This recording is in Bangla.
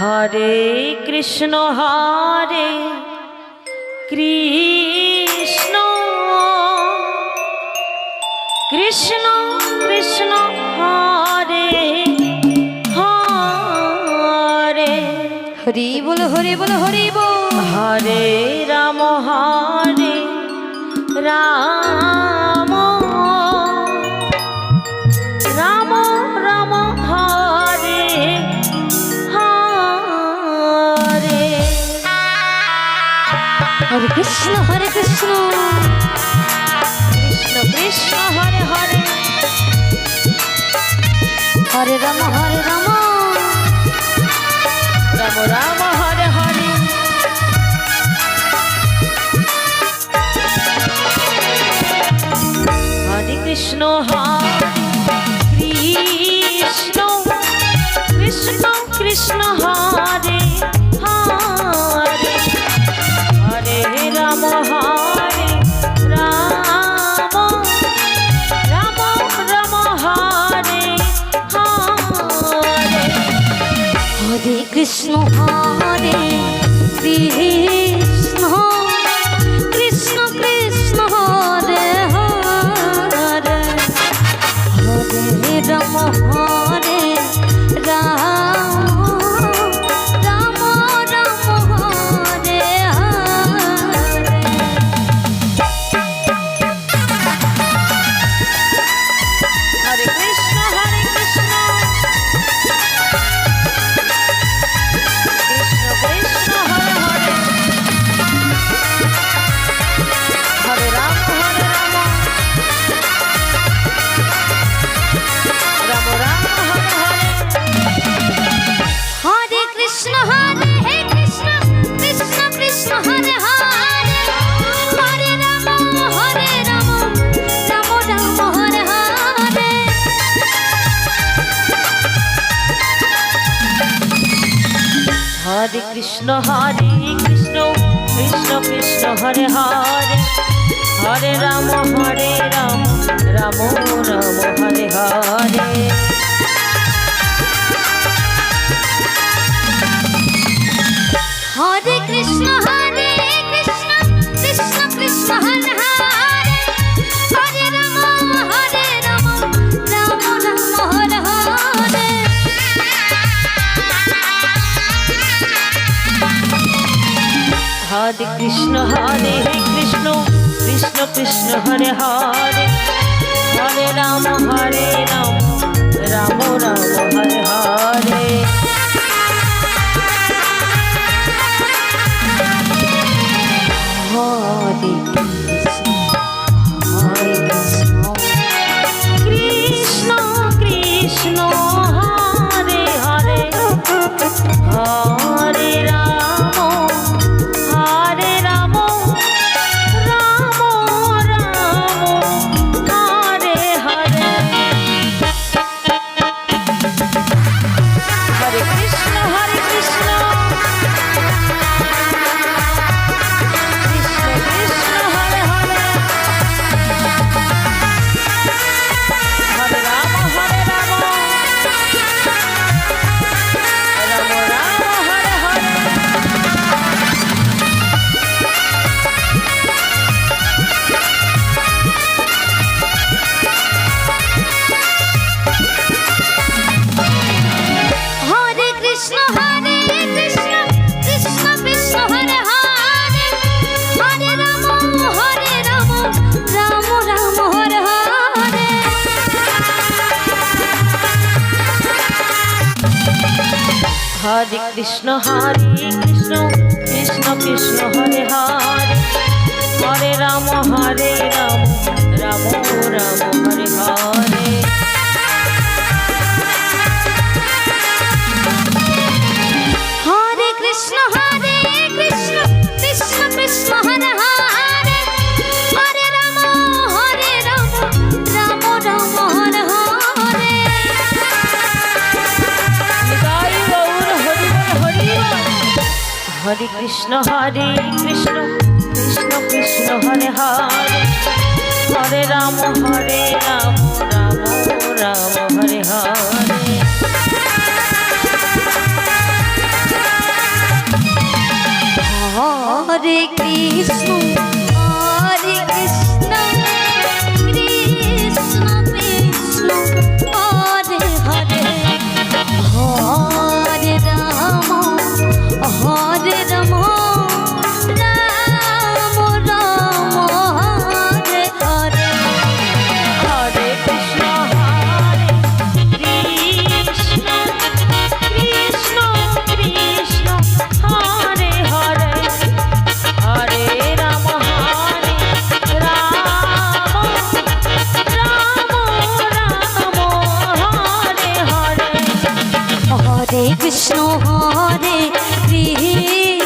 হরে কৃষ্ণ কৃষ্ণ কৃষ্ণ কৃষ্ণ হরে হরে। হরি বল হরি বল হরি বল। হরে রাম রাম রাম রাম হরে হরে। হরে কৃষ্ণ কৃষ্ণ কৃষ্ণ হরে হরে। হরে রাম রাম রাম হরে হরে। হরে কৃষ্ণ কৃষ্ণ কৃষ্ণ কৃষ্ণ হরে হরে। হরে রাম রাম রাম রাম হরে হরে। হরে কৃষ্ণ কৃষ্ণ কৃষ্ণ কৃষ্ণ হরে হরে। হরে রাম রাম রাম হরে হরে। হরে কৃষ্ণ কৃষ্ণ কৃষ্ণ হরে হরে। হরে রাম রাম রাম হরে হরে। হরে কৃষ্ণ হে কৃষ্ণ কৃষ্ণ কৃষ্ণ হরে হরে। হরে রাম রাম রাম হরে হরে। হরে কৃষ্ণ কৃষ্ণ কৃষ্ণ হরে হরে। হরে রাম রাম রাম হরে হরে। হরে কৃষ্ণ কৃষ্ণ কৃষ্ণ কৃষ্ণ হরে হরে। হরে রাম রাম রাম হরে হরে। হরে কৃষ্ণ কৃষ্ণ কৃষ্ণ হরে হরে। হরে রাম রাম রাম হরে হরে। হরে কৃষ্ণ কৃষ্ণ হরে হরে। হরে রাম রাম রাম হরে হরে। হরে কৃষ্ণ কৃষ্ণ কৃষ্ণ হরে হরে। হরে রাম রাম হরে হরে। হরে কৃষ্ণ কৃষ্ণ কৃষ্ণ কৃষ্ণ হরে হরে। হরে রাম রাম রাম হরে হরে। হরে কৃষ্ণ কৃষ্ণ কৃষ্ণ হরে হরে। হরে রাম রাম রাম হরে হরে। হরে কৃষ্ণ কৃষ্ণ কৃষ্ণ কৃষ্ণ হরে হরে। হরে রাম রাম রাম হরে হরে। নিতাই গৌর হরি বল হরি বল। হরে কৃষ্ণ কৃষ্ণ কৃষ্ণ হরে হরে। হরে রাম রাম রাম হরে হরে। হরে কৃষ্ণ কৃষ্ণ কৃষ্ণ হরে হরে হরে রাম রাম রাম হরে হরে হরে কৃষ্ণ হরে কৃষ্ণ কৃষ্ণ কৃষ্ণ হরে হরে হরে রাম রাম হরে হরে হরে কৃষ্ণ হরে কৃষ্ণ